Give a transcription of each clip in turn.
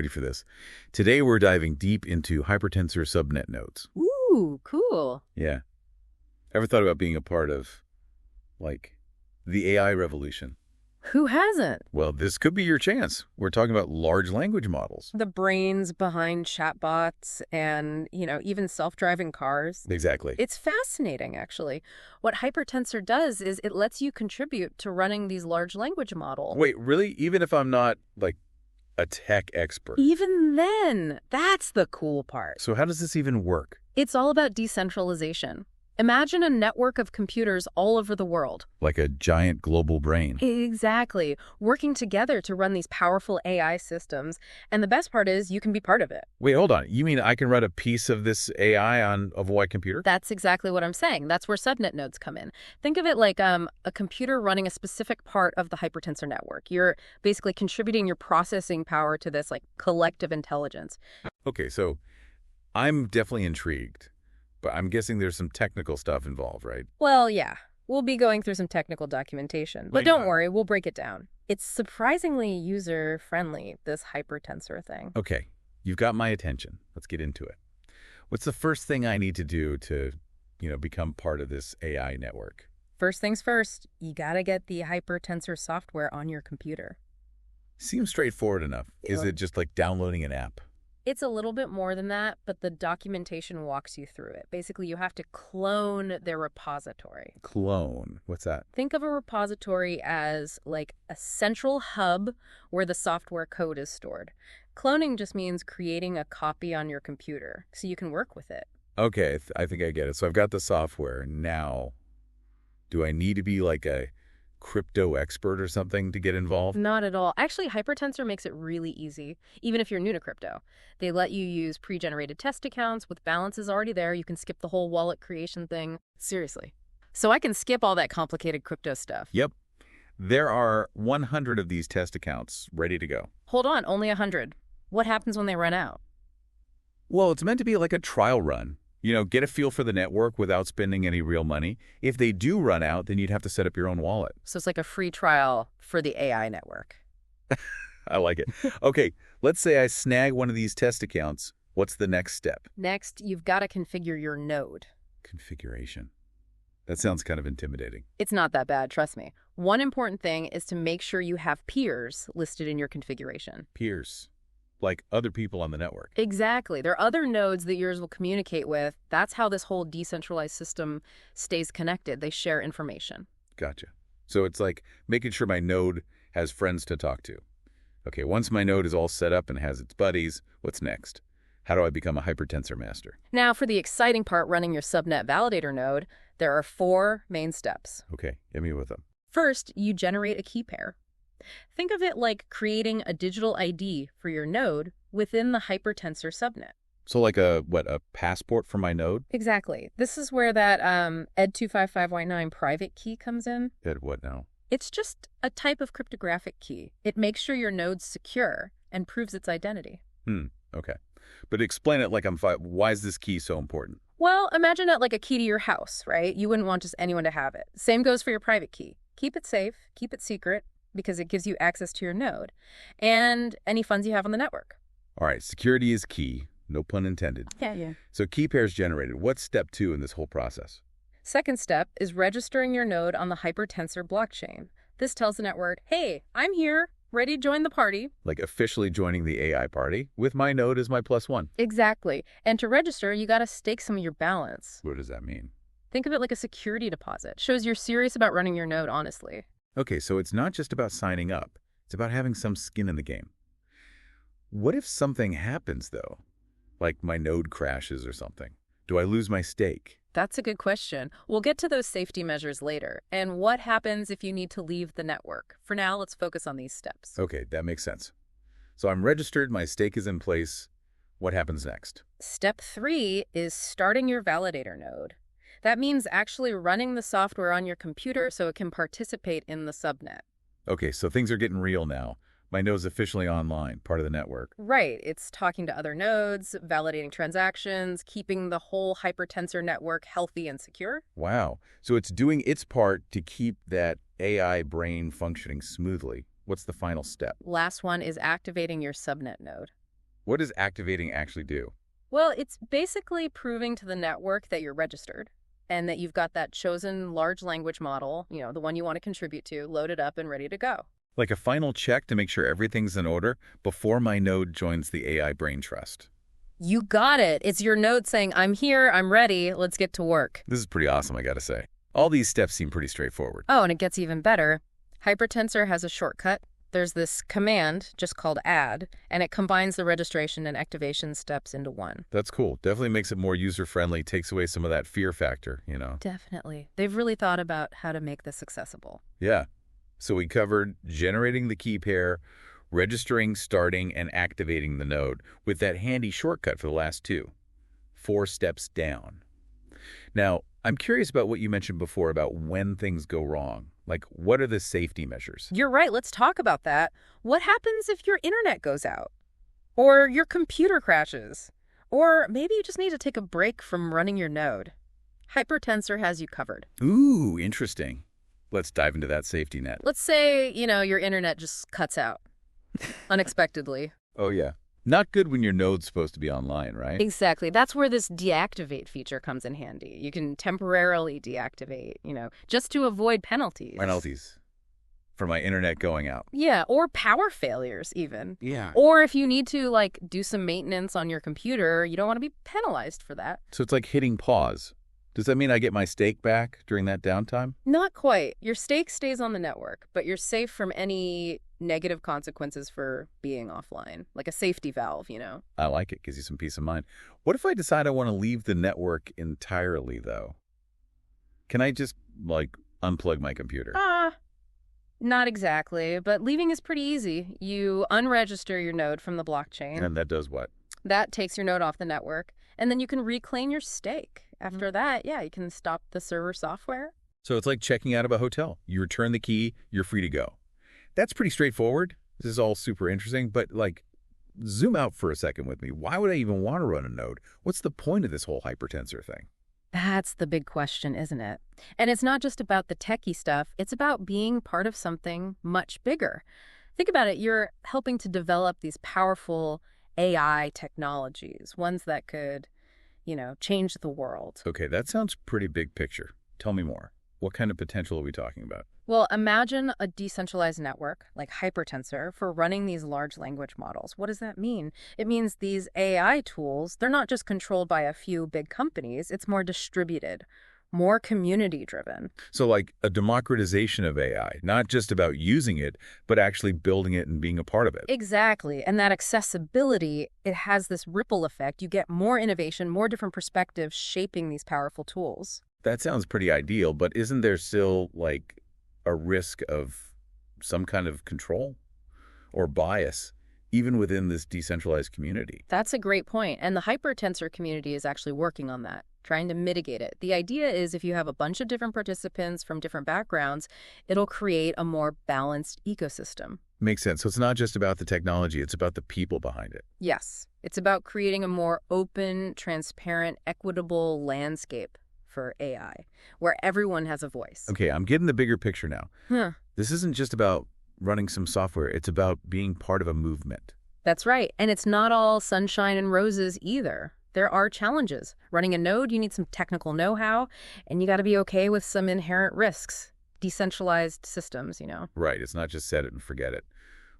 ready for this. Today we're diving deep into Hypertensor Subnet nodes. Ooh, cool. Yeah. Ever thought about being a part of, the AI revolution? Who hasn't? Well, this could be your chance. We're talking about large language models. The brains behind chatbots and, even self-driving cars. Exactly. It's fascinating, actually. What Hypertensor does is it lets you contribute to running these large language models. Wait, really? Even if I'm not, a tech expert? Even then, that's the cool part. So how does this even work? It's all about decentralization. Imagine a network of computers all over the world. Like a giant global brain. Exactly. Working together to run these powerful AI systems. And the best part is you can be part of it. Wait, hold on. You mean I can run a piece of this AI on a white computer? That's exactly what I'm saying. That's where subnet nodes come in. Think of it like a computer running a specific part of the hypertensor network. You're basically contributing your processing power to this collective intelligence. Okay, so I'm definitely intrigued. But I'm guessing there's some technical stuff involved, right? Well, yeah. We'll be going through some technical documentation. But don't worry, we'll break it down. It's surprisingly user-friendly, this hypertensor thing. Okay, you've got my attention. Let's get into it. What's the first thing I need to do to, become part of this AI network? First things first, you gotta get the hypertensor software on your computer. Seems straightforward enough. Is it just like downloading an app? It's a little bit more than that, but the documentation walks you through it. Basically, you have to clone their repository. Clone? What's that? Think of a repository as like a central hub where the software code is stored. Cloning just means creating a copy on your computer so you can work with it. Okay, I think I get it. So I've got the software. Now, do I need to be like a crypto expert or something to get involved? Not at all. Actually, Hypertensor makes it really easy, even if you're new to crypto. They let you use pre-generated test accounts with balances already there. You can skip the whole wallet creation thing. Seriously. So I can skip all that complicated crypto stuff. Yep. There are 100 of these test accounts ready to go. Hold on, only 100. What happens when they run out? Well, it's meant to be like a trial run. Get a feel for the network without spending any real money. If they do run out, then you'd have to set up your own wallet. So it's like a free trial for the AI network. I like it. Okay, let's say I snag one of these test accounts. What's the next step? Next, you've got to configure your node. Configuration. That sounds kind of intimidating. It's not that bad, trust me. One important thing is to make sure you have peers listed in your configuration. Peers. Like other people on the network. Exactly. There are other nodes that yours will communicate with. That's how this whole decentralized system stays connected. They share information. Gotcha. So it's like making sure my node has friends to talk to. Okay, once my node is all set up and has its buddies, what's next? How do I become a hypertensor master? Now, for the exciting part running your subnet validator node, there are 4 main steps. Okay, hit me with them. First, you generate a key pair. Think of it like creating a digital ID for your node within the Hypertensor subnet. So like a passport for my node? Exactly. This is where that ed255y9 private key comes in. Ed what now? It's just a type of cryptographic key. It makes sure your node's secure and proves its identity. Okay. But explain it like I'm five. Why is this key so important? Well, imagine it like a key to your house, right? You wouldn't want just anyone to have it. Same goes for your private key. Keep it safe, keep it secret, because it gives you access to your node and any funds you have on the network. All right, security is key. No pun intended. Yeah. So key pairs generated. What's step 2 in this whole process? Second step is registering your node on the Hypertensor blockchain. This tells the network, hey, I'm here, ready to join the party. Like officially joining the AI party with my node as my +1. Exactly. And to register, you got to stake some of your balance. What does that mean? Think of it like a security deposit. Shows you're serious about running your node honestly. Okay, so it's not just about signing up. It's about having some skin in the game. What if something happens, though? Like my node crashes or something. Do I lose my stake? That's a good question. We'll get to those safety measures later. And what happens if you need to leave the network? For now, let's focus on these steps. Okay, that makes sense. So I'm registered, my stake is in place. What happens next? Step 3 is starting your validator node. That means actually running the software on your computer so it can participate in the subnet. Okay, so things are getting real now. My node's officially online, part of the network. Right. It's talking to other nodes, validating transactions, keeping the whole Hypertensor network healthy and secure. Wow. So it's doing its part to keep that AI brain functioning smoothly. What's the final step? Last one is activating your subnet node. What does activating actually do? Well, it's basically proving to the network that you're registered and that you've got that chosen large language model, the one you want to contribute to, loaded up and ready to go. Like a final check to make sure everything's in order before my node joins the AI brain trust. You got it. It's your node saying, I'm here, I'm ready, let's get to work. This is pretty awesome, I gotta say. All these steps seem pretty straightforward. Oh, and it gets even better. Hypertensor has a shortcut. There's this command just called add, and it combines the registration and activation steps into one. That's cool. Definitely makes it more user-friendly, takes away some of that fear factor, Definitely. They've really thought about how to make this accessible. Yeah. So we covered generating the key pair, registering, starting, and activating the node with that handy shortcut for the last two. 4 steps down. Now, I'm curious about what you mentioned before about when things go wrong. Like, what are the safety measures? You're right. Let's talk about that. What happens if your internet goes out? Or your computer crashes? Or maybe you just need to take a break from running your node. Hypertensor has you covered. Ooh, interesting. Let's dive into that safety net. Let's say, your internet just cuts out unexpectedly. Oh, yeah. Not good when your node's supposed to be online, right? Exactly. That's where this deactivate feature comes in handy. You can temporarily deactivate, just to avoid penalties. Penalties for my internet going out. Yeah, or power failures even. Yeah. Or if you need to, do some maintenance on your computer, you don't want to be penalized for that. So it's like hitting pause. Does that mean I get my stake back during that downtime? Not quite. Your stake stays on the network, but you're safe from any negative consequences for being offline, like a safety valve, I like it. Gives you some peace of mind. What if I decide I want to leave the network entirely, though? Can I just, unplug my computer? Not exactly, but leaving is pretty easy. You unregister your node from the blockchain. And that does what? That takes your node off the network, and then you can reclaim your stake. After that, you can stop the server software. So it's like checking out of a hotel. You return the key, you're free to go. That's pretty straightforward. This is all super interesting, but zoom out for a second with me. Why would I even want to run a node? What's the point of this whole hypertensor thing? That's the big question, isn't it? And it's not just about the techie stuff. It's about being part of something much bigger. Think about it. You're helping to develop these powerful AI technologies, ones that could, change the world. Okay, that sounds pretty big picture. Tell me more. What kind of potential are we talking about? Well, imagine a decentralized network like Hypertensor for running these large language models. What does that mean? It means these AI tools, they're not just controlled by a few big companies. It's more distributed, more community-driven. So like a democratization of AI, not just about using it, but actually building it and being a part of it. Exactly. And that accessibility, it has this ripple effect. You get more innovation, more different perspectives shaping these powerful tools. That sounds pretty ideal, but isn't there still a risk of some kind of control or bias even within this decentralized community? That's a great point. And the Hypertensor community is actually working on that, trying to mitigate it. The idea is if you have a bunch of different participants from different backgrounds, it'll create a more balanced ecosystem. Makes sense. So it's not just about the technology, it's about the people behind it. Yes. It's about creating a more open, transparent, equitable landscape for AI, where everyone has a voice. Okay, I'm getting the bigger picture now. This isn't just about running some software. It's about being part of a movement. That's right. And it's not all sunshine and roses either. There are challenges. Running a node, you need some technical know-how, and you got to be okay with some inherent risks. Decentralized systems, Right. It's not just set it and forget it.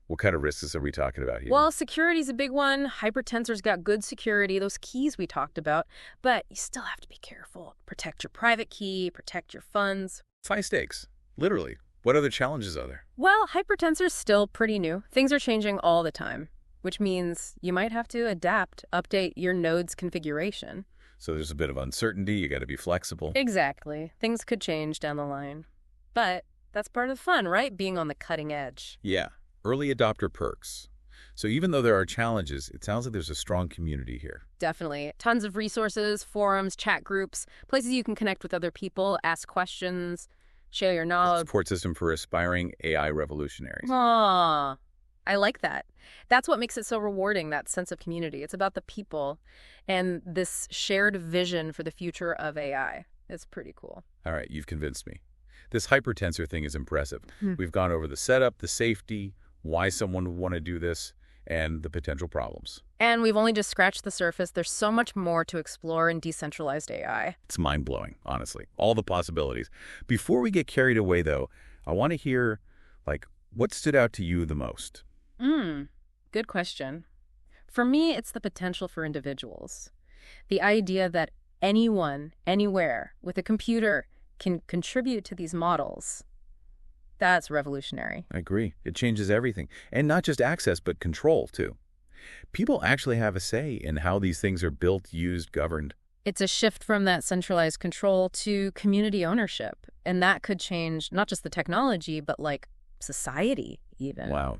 What kind of risks are we talking about here? Well, security's a big one. Hypertensor's got good security, those keys we talked about, but you still have to be careful. Protect your private key, protect your funds. It's high stakes, literally. What other challenges are there? Well, Hypertensor's still pretty new. Things are changing all the time, which means you might have to adapt, update your node's configuration. So there's a bit of uncertainty. You got to be flexible. Exactly. Things could change down the line. But that's part of the fun, right? Being on the cutting edge. Yeah. Early adopter perks. So even though there are challenges, it sounds like there's a strong community here. Definitely. Tons of resources, forums, chat groups, places you can connect with other people, ask questions, share your knowledge. Support system for aspiring AI revolutionaries. Aww. I like that. That's what makes it so rewarding, that sense of community. It's about the people and this shared vision for the future of AI. It's pretty cool. All right, you've convinced me. This hypertensor thing is impressive. We've gone over the setup, the safety, why someone would want to do this, and the potential problems. And we've only just scratched the surface. There's so much more to explore in decentralized AI. It's mind-blowing, honestly, all the possibilities. Before we get carried away, though, I want to hear, what stood out to you the most? Good question. For me, it's the potential for individuals. The idea that anyone, anywhere, with a computer can contribute to these models. That's revolutionary. I agree. It changes everything. And not just access, but control, too. People actually have a say in how these things are built, used, governed. It's a shift from that centralized control to community ownership. And that could change not just the technology, but society even. Wow.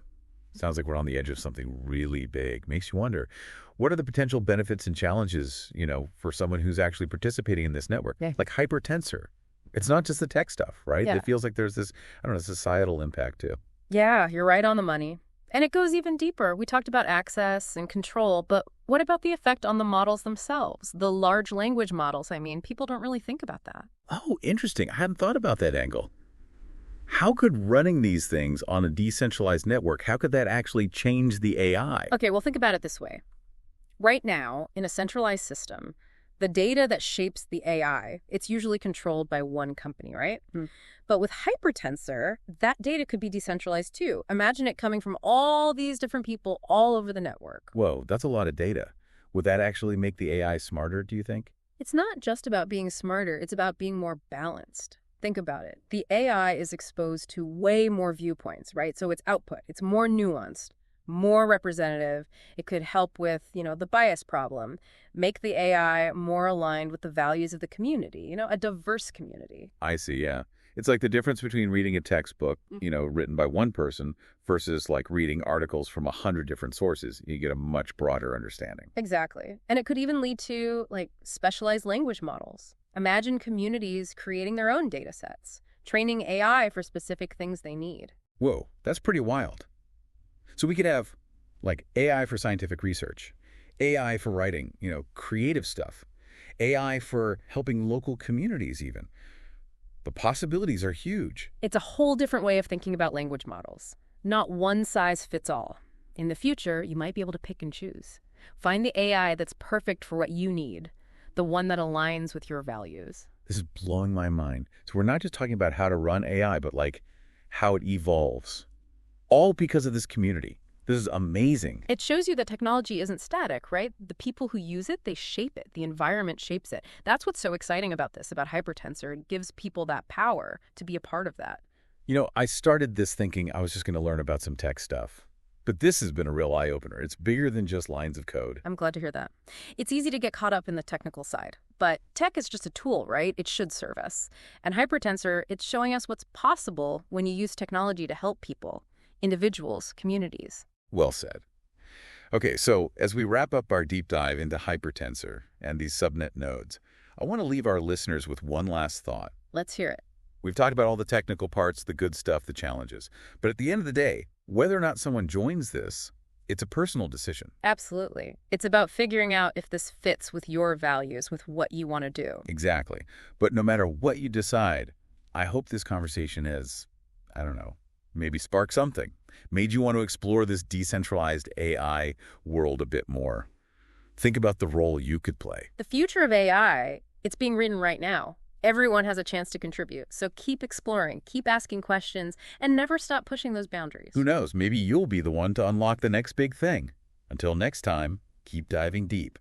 Sounds like we're on the edge of something really big. Makes you wonder, what are the potential benefits and challenges, for someone who's actually participating in this network? Yeah. Like Hypertensor. It's not just the tech stuff, right? Yeah. It feels like there's this, societal impact, too. Yeah, you're right on the money. And it goes even deeper. We talked about access and control, but what about the effect on the models themselves? The large language models, people don't really think about that. Oh, interesting. I hadn't thought about that angle. How could running these things on a decentralized network, how could that actually change the AI? Okay, well, think about it this way. Right now, in a centralized system, the data that shapes the AI, it's usually controlled by one company, right? But with Hypertensor, that data could be decentralized too. Imagine it coming from all these different people all over the network. Whoa, that's a lot of data. Would that actually make the AI smarter, do you think? It's not just about being smarter, it's about being more balanced. Think about it. The AI is exposed to way more viewpoints, right? So its output, it's more nuanced, more representative. It could help with, the bias problem, make the AI more aligned with the values of the community, a diverse community. I see, yeah. It's like the difference between reading a textbook, written by one person versus reading articles from 100 different sources. You get a much broader understanding. Exactly. And it could even lead to specialized language models. Imagine communities creating their own data sets, training AI for specific things they need. Whoa, that's pretty wild. So we could have AI for scientific research, AI for writing, creative stuff, AI for helping local communities even. The possibilities are huge. It's a whole different way of thinking about language models. Not one size fits all. In the future, you might be able to pick and choose. Find the AI that's perfect for what you need, the one that aligns with your values. This is blowing my mind. So we're not just talking about how to run AI, but how it evolves. All because of this community. This is amazing. It shows you that technology isn't static, right? The people who use it, they shape it. The environment shapes it. That's what's so exciting about this, about Hypertensor. It gives people that power to be a part of that. I started this thinking I was just going to learn about some tech stuff. But this has been a real eye-opener. It's bigger than just lines of code. I'm glad to hear that. It's easy to get caught up in the technical side. But tech is just a tool, right? It should serve us. And Hypertensor, it's showing us what's possible when you use technology to help people, individuals, communities. Well said. Okay, so as we wrap up our deep dive into Hypertensor and these subnet nodes, I want to leave our listeners with one last thought. Let's hear it. We've talked about all the technical parts, the good stuff, the challenges. But at the end of the day, whether or not someone joins this, it's a personal decision. Absolutely. It's about figuring out if this fits with your values, with what you want to do. Exactly. But no matter what you decide, I hope this conversation has, maybe sparked something. Made you want to explore this decentralized AI world a bit more. Think about the role you could play. The future of AI, it's being written right now. Everyone has a chance to contribute. So keep exploring, keep asking questions, and never stop pushing those boundaries. Who knows? Maybe you'll be the one to unlock the next big thing. Until next time, keep diving deep.